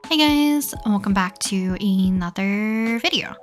Hey guys, and welcome back to another video.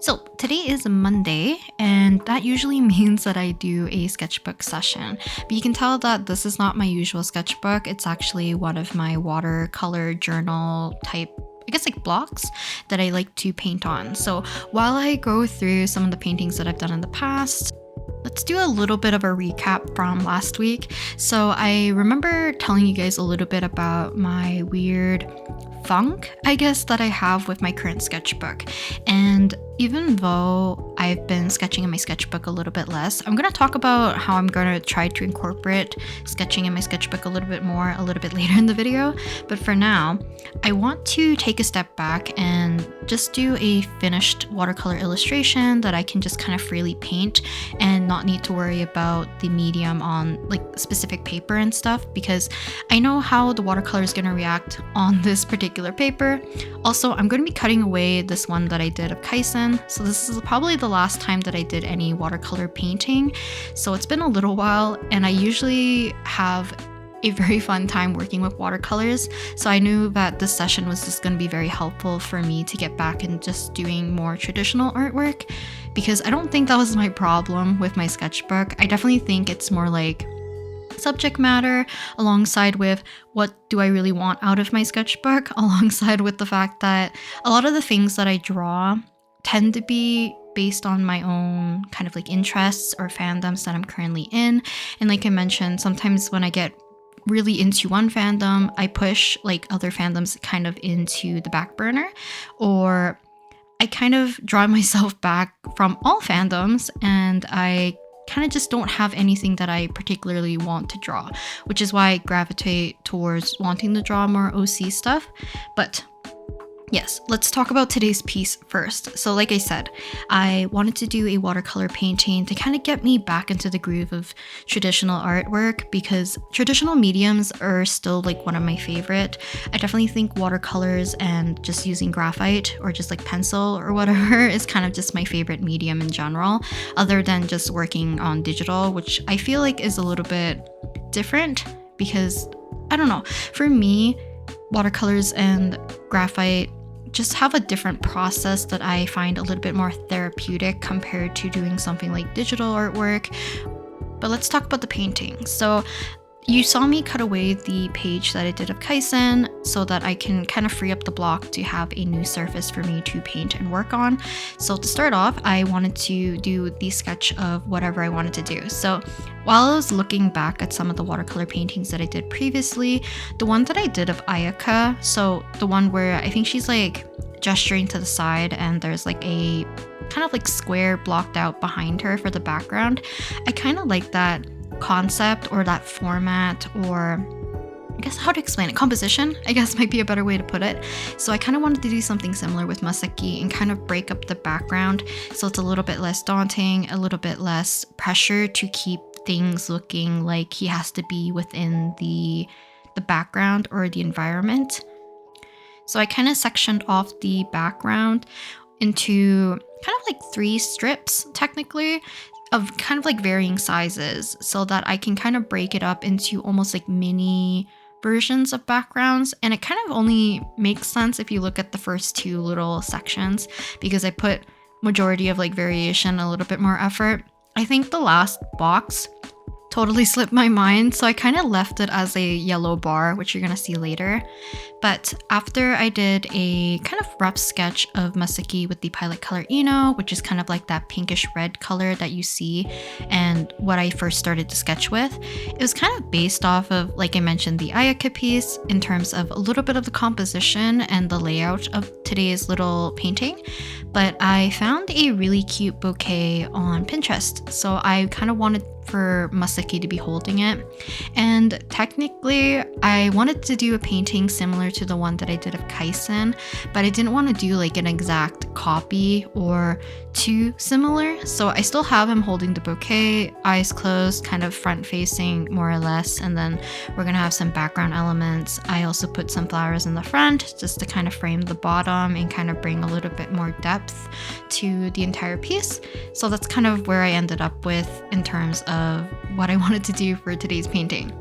So today is Monday, and that usually means that I do a sketchbook session. But you can tell that this is not my usual sketchbook. It's actually one of my watercolor journal type, I guess, like blocks that I like to paint on. So while I go through some of the paintings that I've done in the past, let's do a little bit of a recap from last week. So I remember telling you guys a little bit about my weird funk, I guess, that I have with my current sketchbook. And even though I've been sketching in my sketchbook a little bit less, I'm going to talk about how I'm going to try to incorporate sketching in my sketchbook a little bit more a little bit later in the video. But for now, I want to take a step back and just do a finished watercolor illustration that I can just kind of freely paint and not need to worry about the medium on like specific paper and stuff, because I know how the watercolor is going to react on this particular paper. Also, I'm going to be cutting away this one that I did of Kaisen. So this is probably the last time that I did any watercolor painting. So it's been a little while, and I usually have a very fun time working with watercolors. So I knew that this session was just going to be very helpful for me to get back and just doing more traditional artwork, because I don't think that was my problem with my sketchbook. I definitely think it's more like subject matter alongside with what do I really want out of my sketchbook, alongside with the fact that a lot of the things that I draw tend to be based on my own kind of like interests or fandoms that I'm currently in. And like I mentioned, sometimes when I get really into one fandom, I push like other fandoms kind of into the back burner, or I kind of draw myself back from all fandoms, and I kind of just don't have anything that I particularly want to draw, which is why I gravitate towards wanting to draw more OC stuff. But yes, let's talk about today's piece first. So like I said, I wanted to do a watercolor painting to kind of get me back into the groove of traditional artwork, because traditional mediums are still like one of my favorite. I definitely think watercolors and just using graphite or just like pencil or whatever is kind of just my favorite medium in general, other than just working on digital, which I feel like is a little bit different because, I don't know, for me, watercolors and graphite just have a different process that I find a little bit more therapeutic compared to doing something like digital artwork. But let's talk about the painting. So you saw me cut away the page that I did of Kaisen so that I can kind of free up the block to have a new surface for me to paint and work on. So to start off, I wanted to do the sketch of whatever I wanted to do. So while I was looking back at some of the watercolor paintings that I did previously, the one that I did of Ayaka, so the one where I think she's like gesturing to the side and there's like a kind of like square blocked out behind her for the background, I kind of like that concept or that format, or I guess how to explain it, composition, I guess might be a better way to put it. So I kind of wanted to do something similar with Masaki and kind of break up the background so it's a little bit less daunting, a little bit less pressure to keep things looking like he has to be within the background or the environment. So I kind of sectioned off the background into kind of like 3 strips technically, of kind of like varying sizes, so that I can kind of break it up into almost like mini versions of backgrounds. And it kind of only makes sense if you look at the first 2 little sections, because I put majority of like variation, a little bit more effort. I think the last box totally slipped my mind, so I kind of left it as a yellow bar, which you're gonna see later. But after I did a kind of rough sketch of Masaki with the palette color ENO, which is kind of like that pinkish red color that you see and what I first started to sketch with, it was kind of based off of, like I mentioned, the Ayaka piece in terms of a little bit of the composition and the layout of today's little painting. But I found a really cute bouquet on Pinterest, so I kind of wanted for Masaki to be holding it. And technically, I wanted to do a painting similar to the one that I did of Kaisen, but I didn't want to do like an exact copy or too similar. So I still have him holding the bouquet, eyes closed, kind of front facing more or less, and then we're gonna have some background elements. I also put some flowers in the front just to kind of frame the bottom and kind of bring a little bit more depth to the entire piece. So that's kind of where I ended up with in terms of what I wanted to do for today's painting.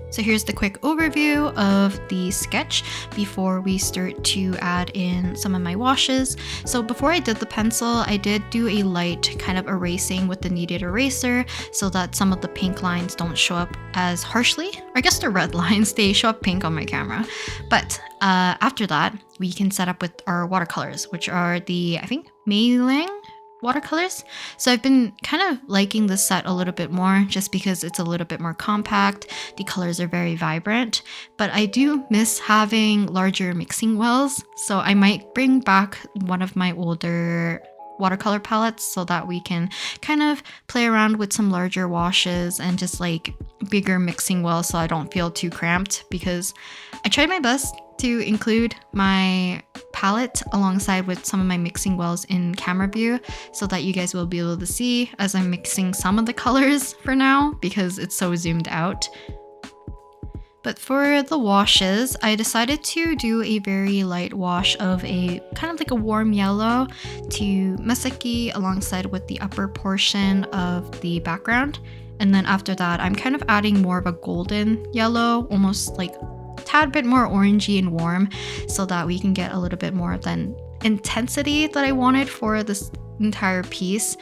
So here's the quick overview of the sketch before we start to add in some of my washes. So before I did the pencil, I did do a light kind of erasing with the kneaded eraser so that some of the pink lines don't show up as harshly. Or I guess the red lines, they show up pink on my camera. But after that, we can set up with our watercolors, which are the, I think, MeiLaing watercolors. So I've been kind of liking this set a little bit more just because it's a little bit more compact. The colors are very vibrant, but I do miss having larger mixing wells. So I might bring back one of my older watercolor palettes so that we can kind of play around with some larger washes and just like bigger mixing wells so I don't feel too cramped, because I tried my best to include my palette alongside with some of my mixing wells in camera view so that you guys will be able to see as I'm mixing some of the colors for now because it's so zoomed out. But for the washes, I decided to do a very light wash of a kind of like a warm yellow to Masaki alongside with the upper portion of the background. And then after that, I'm kind of adding more of a golden yellow, almost like tad bit more orangey and warm so that we can get a little bit more of that intensity that I wanted for this entire piece.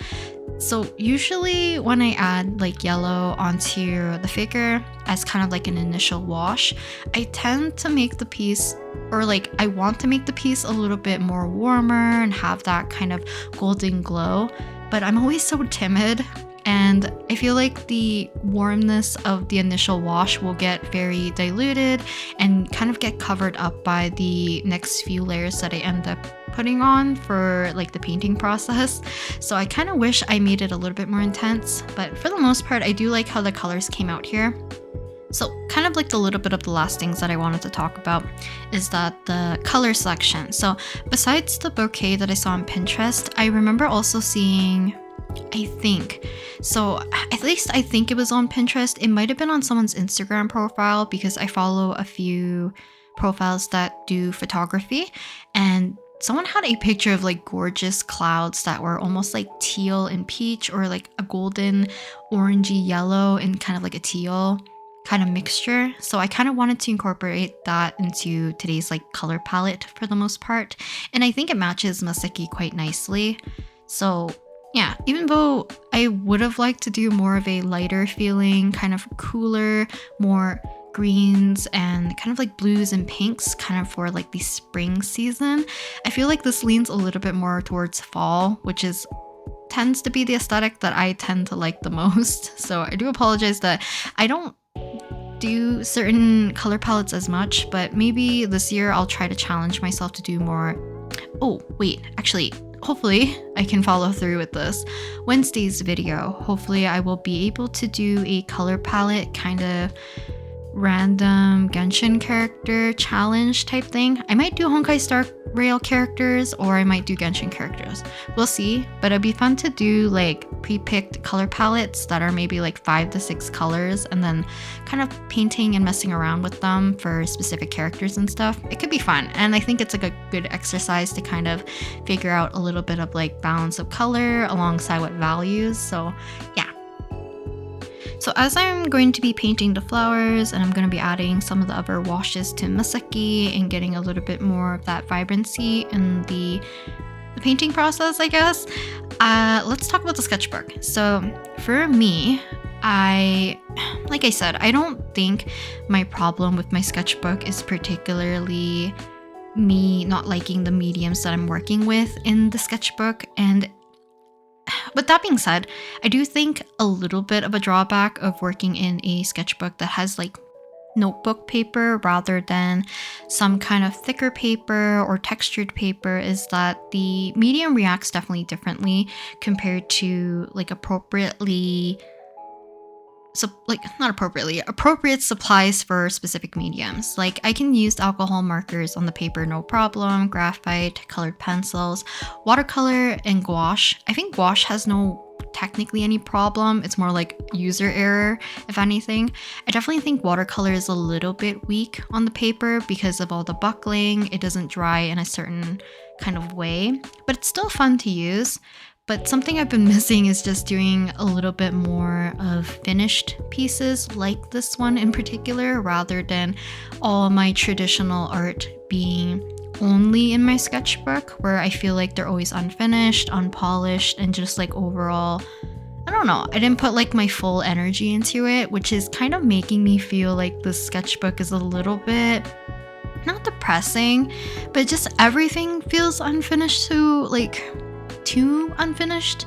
So usually when I add like yellow onto the figure as kind of like an initial wash, I tend to make the piece, or like I want to make the piece a little bit more warmer and have that kind of golden glow, but I'm always so timid. And I feel like the warmness of the initial wash will get very diluted and kind of get covered up by the next few layers that I end up putting on for like the painting process. So I kind of wish I made it a little bit more intense, but for the most part, I do like how the colors came out here. So kind of like a little bit of the last things that I wanted to talk about is that the color selection. So besides the bouquet that I saw on Pinterest, I remember also seeing, I think it was on Pinterest. It might have been on someone's Instagram profile because I follow a few profiles that do photography, and someone had a picture of like gorgeous clouds that were almost like teal and peach, or like a golden orangey yellow and kind of like a teal kind of mixture. So I kind of wanted to incorporate that into today's like color palette for the most part, and I think it matches Masaki quite nicely. So yeah, even though I would have liked to do more of a lighter feeling, kind of cooler, more greens and kind of like blues and pinks kind of for like the spring season, I feel like this leans a little bit more towards fall, which tends to be the aesthetic that I tend to like the most. So I do apologize that I don't do certain color palettes as much, but maybe this year I'll try to challenge myself to do more. Oh, wait, actually, hopefully I can follow through with this. Wednesday's video, hopefully I will be able to do a color palette kind of random Genshin character challenge type thing. I might do Honkai Star Rail characters, or I might do Genshin characters. We'll see, but it'd be fun to do like pre-picked color palettes that are maybe like 5 to 6 colors and then kind of painting and messing around with them for specific characters and stuff. It could be fun, and I think it's like a good exercise to kind of figure out a little bit of like balance of color alongside with values. So yeah. So as I'm going to be painting the flowers and I'm going to be adding some of the other washes to Masaki and getting a little bit more of that vibrancy in the painting process, I guess, let's talk about the sketchbook. So for me, like I said, I don't think my problem with my sketchbook is particularly me not liking the mediums that I'm working with in the sketchbook. And with that being said, I do think a little bit of a drawback of working in a sketchbook that has like notebook paper rather than some kind of thicker paper or textured paper is that the medium reacts definitely differently compared to like appropriate supplies for specific mediums. Like I can use alcohol markers on the paper no problem, graphite, colored pencils, watercolor, and gouache. I think gouache has no technically any problem. It's more like user error, if anything. I definitely think watercolor is a little bit weak on the paper because of all the buckling. It doesn't dry in a certain kind of way, but it's still fun to use. But something I've been missing is just doing a little bit more of finished pieces like this one in particular, rather than all my traditional art being only in my sketchbook, where I feel like they're always unfinished, unpolished, and just like overall, I don't know, I didn't put like my full energy into it, which is kind of making me feel like the sketchbook is a little bit not depressing, but just everything feels unfinished, too unfinished.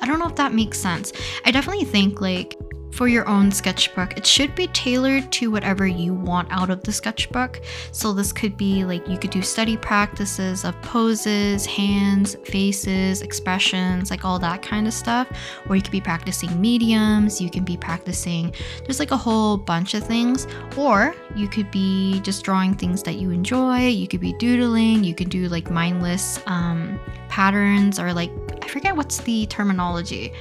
I don't know if that makes sense. I definitely think like for your own sketchbook, it should be tailored to whatever you want out of the sketchbook. So this could be like, you could do study practices of poses, hands, faces, expressions, like all that kind of stuff. Or you could be practicing mediums, you can be practicing, there's like a whole bunch of things. Or you could be just drawing things that you enjoy, you could be doodling, you could do like mindless patterns, or like, I forget what's the terminology,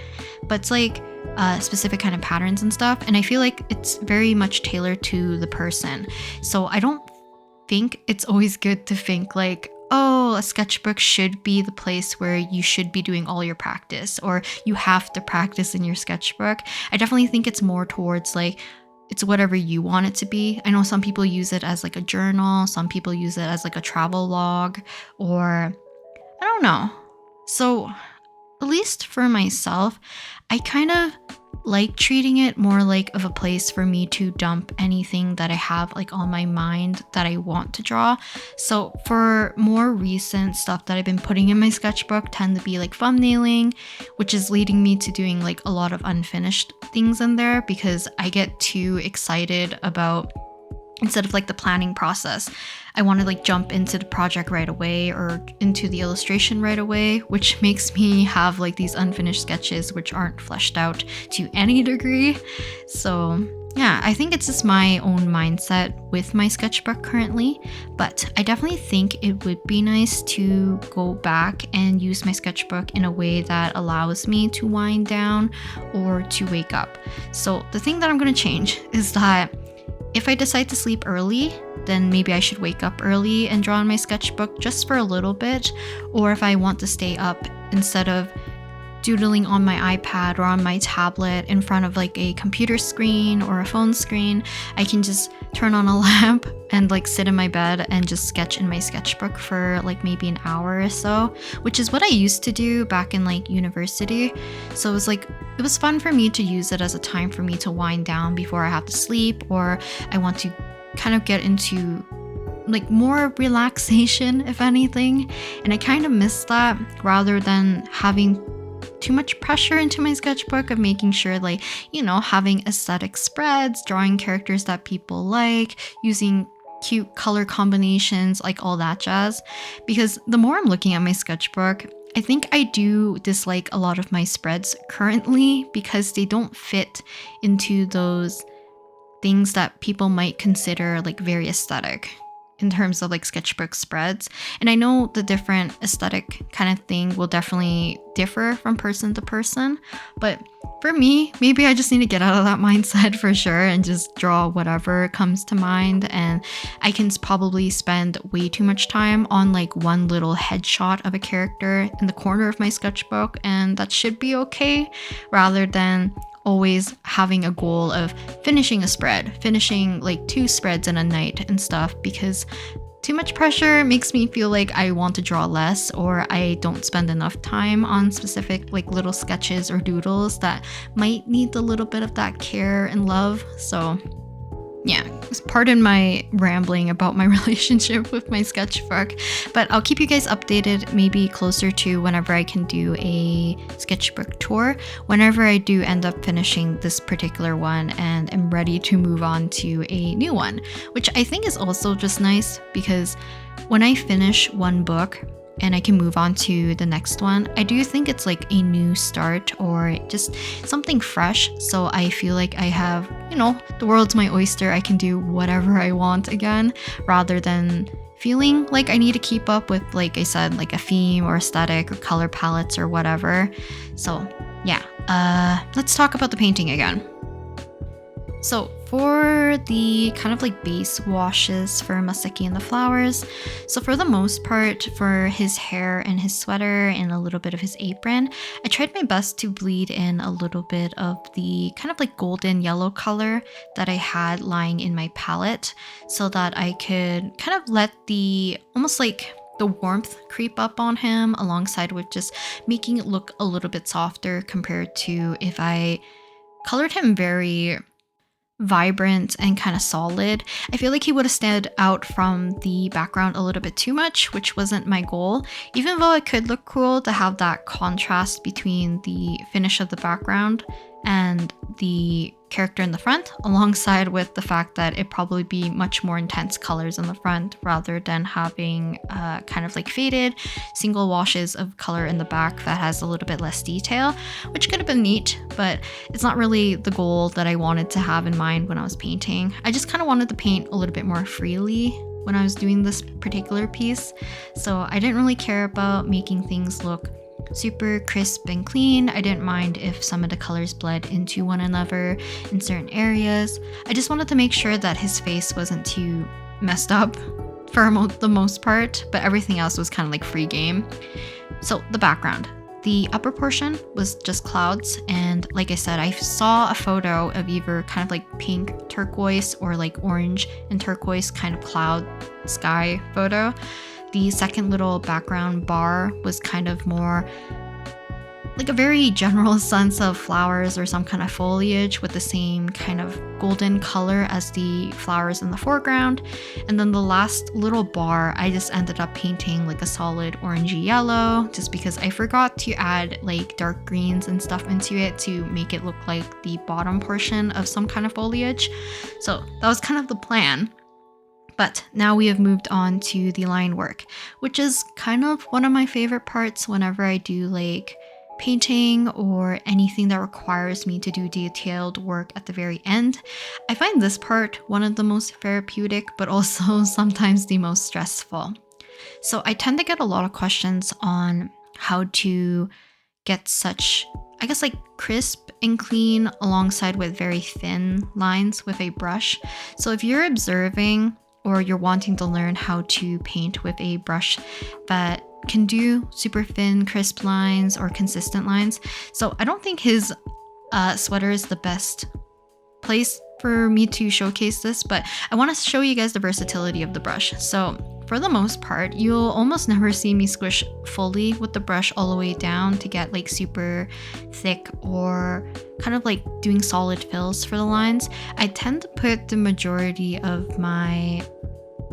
but it's like specific kind of patterns and stuff. And I feel like it's very much tailored to the person. So I don't think it's always good to think like, oh, a sketchbook should be the place where you should be doing all your practice, or you have to practice in your sketchbook. I definitely think it's more towards like, it's whatever you want it to be. I know some people use it as like a journal, some people use it as like a travel log, or I don't know. So at least for myself, I kind of like treating it more like of a place for me to dump anything that I have like on my mind that I want to draw. So for more recent stuff that I've been putting in my sketchbook tend to be like thumbnailing, which is leading me to doing like a lot of unfinished things in there, because I get too excited about, instead of like the planning process, I want to like jump into the project right away or into the illustration right away, which makes me have like these unfinished sketches which aren't fleshed out to any degree. So yeah, I think it's just my own mindset with my sketchbook currently, but I definitely think it would be nice to go back and use my sketchbook in a way that allows me to wind down or to wake up. So the thing that I'm going to change is that if I decide to sleep early, then maybe I should wake up early and draw in my sketchbook just for a little bit. Or if I want to stay up, instead of doodling on my iPad or on my tablet in front of like a computer screen or a phone screen, I can just turn on a lamp and like sit in my bed and just sketch in my sketchbook for like maybe an hour or so, which is what I used to do back in like university. So it was fun for me to use it as a time for me to wind down before I have to sleep, or I want to kind of get into like more relaxation, if anything. And I kind of miss that, rather than having too much pressure into my sketchbook of making sure like, you know, having aesthetic spreads, drawing characters that people like, using cute color combinations, like all that jazz. Because the more I'm looking at my sketchbook, I think I do dislike a lot of my spreads currently, because they don't fit into those things that people might consider like very aesthetic in terms of like sketchbook spreads. And I know the different aesthetic kind of thing will definitely differ from person to person, but for me, maybe I just need to get out of that mindset for sure and just draw whatever comes to mind. And I can probably spend way too much time on like one little headshot of a character in the corner of my sketchbook, and that should be okay, rather than always having a goal of finishing a spread, finishing like 2 spreads in a night and stuff, because too much pressure makes me feel like I want to draw less, or I don't spend enough time on specific like little sketches or doodles that might need a little bit of that care and love. So yeah, pardon my rambling about my relationship with my sketchbook, but I'll keep you guys updated maybe closer to whenever I can do a sketchbook tour, whenever I do end up finishing this particular one and am ready to move on to a new one, which I think is also just nice, because when I finish one book and I can move on to the next one, I do think it's like a new start or just something fresh. So I feel like I have, you know, the world's my oyster. I can do whatever I want again, rather than feeling like I need to keep up with, like I said, like a theme or aesthetic or color palettes or whatever. So yeah, let's talk about the painting again. So for the kind of like base washes for Masaki and the flowers, so for the most part, for his hair and his sweater and a little bit of his apron, I tried my best to bleed in a little bit of the kind of like golden yellow color that I had lying in my palette so that I could kind of let the almost like the warmth creep up on him alongside with just making it look a little bit softer compared to if I colored him very vibrant and kind of solid. I feel like he would have stood out from the background a little bit too much, which wasn't my goal. Even though it could look cool to have that contrast between the finish of the background and the character in the front, alongside with the fact that it probably be much more intense colors in the front rather than having kind of like faded single washes of color in the back that has a little bit less detail, which could have been neat, but it's not really the goal that I wanted to have in mind when I was painting. I just kind of wanted to paint a little bit more freely when I was doing this particular piece, so I didn't really care about making things look super crisp and clean. I didn't mind if some of the colors bled into one another in certain areas. I just wanted to make sure that his face wasn't too messed up for the most part, but everything else was kind of like free game. So the background. The upper portion was just clouds, and like I said, I saw a photo of either kind of like pink turquoise or like orange and turquoise kind of cloud sky photo. The second little background bar was kind of more like a very general sense of flowers or some kind of foliage with the same kind of golden color as the flowers in the foreground. And then the last little bar, I just ended up painting like a solid orangey yellow just because I forgot to add like dark greens and stuff into it to make it look like the bottom portion of some kind of foliage. So that was kind of the plan. But now we have moved on to the line work, which is kind of one of my favorite parts whenever I do like painting or anything that requires me to do detailed work at the very end. I find this part one of the most therapeutic, but also sometimes the most stressful. So I tend to get a lot of questions on how to get such, I guess, like crisp and clean alongside with very thin lines with a brush. So if you're observing or you're wanting to learn how to paint with a brush that can do super thin, crisp lines or consistent lines. So I don't think his sweater is the best place for me to showcase this, but I want to show you guys the versatility of the brush. So for the most part, you'll almost never see me squish fully with the brush all the way down to get like super thick or kind of like doing solid fills for the lines. I tend to put the majority of my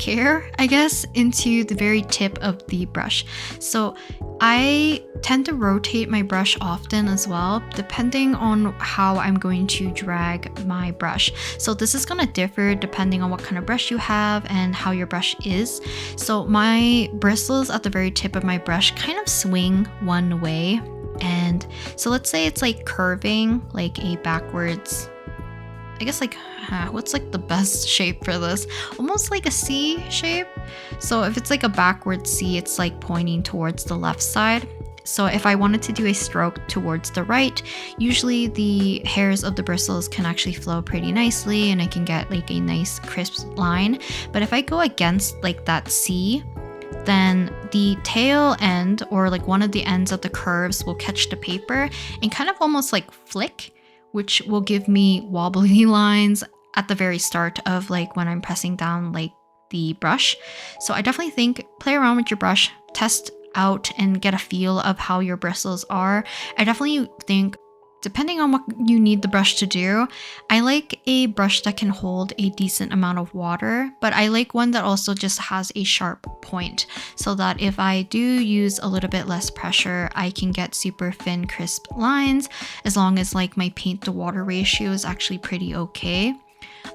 care, I guess, into the very tip of the brush. So I tend to rotate my brush often as well, depending on how I'm going to drag my brush. So this is going to differ depending on what kind of brush you have and how your brush is. So my bristles at the very tip of my brush kind of swing one way. And so let's say it's like curving like a backwards, I guess like, what's like the best shape for this? Almost like a C shape. So if it's like a backward C, it's like pointing towards the left side. So if I wanted to do a stroke towards the right, usually the hairs of the bristles can actually flow pretty nicely and I can get like a nice crisp line. But if I go against like that C, then the tail end or like one of the ends of the curves will catch the paper and kind of almost like flick, which will give me wobbly lines at the very start of like when I'm pressing down like the brush. So I definitely think play around with your brush, test out and get a feel of how your bristles are. I definitely think depending on what you need the brush to do, I like a brush that can hold a decent amount of water, but I like one that also just has a sharp point so that if I do use a little bit less pressure, I can get super thin, crisp lines as long as like my paint to water ratio is actually pretty okay.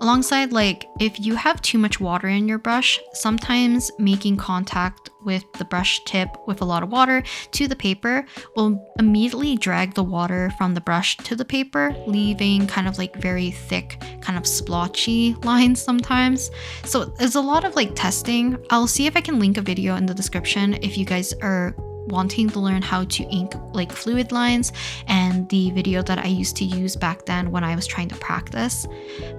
Alongside, like if you have too much water in your brush, sometimes making contact with the brush tip with a lot of water to the paper will immediately drag the water from the brush to the paper, leaving kind of like very thick, kind of splotchy lines sometimes. So there's a lot of like testing. I'll see if I can link a video in the description if you guys are wanting to learn how to ink like fluid lines and the video that I used to use back then when I was trying to practice.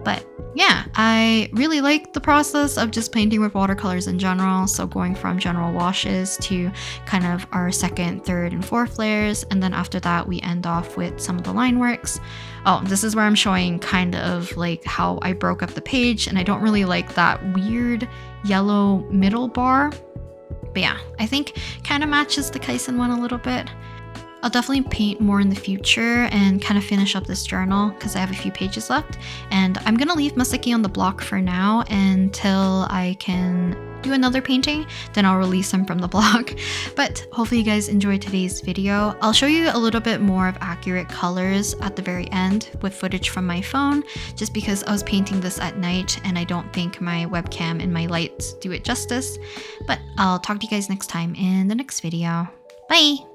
But yeah, I really like the process of just painting with watercolors in general. So going from general washes to kind of our second, third, and fourth layers. And then after that, we end off with some of the line works. Oh, this is where I'm showing kind of like how I broke up the page, and I don't really like that weird yellow middle bar. But yeah, I think kind of matches the Kaisen one a little bit. I'll definitely paint more in the future and kind of finish up this journal because I have a few pages left. And I'm gonna leave Masaki on the block for now until I can do another painting, then I'll release him from the block. But hopefully you guys enjoyed today's video. I'll show you a little bit more of accurate colors at the very end with footage from my phone, just because I was painting this at night and I don't think my webcam and my lights do it justice. But I'll talk to you guys next time in the next video. Bye!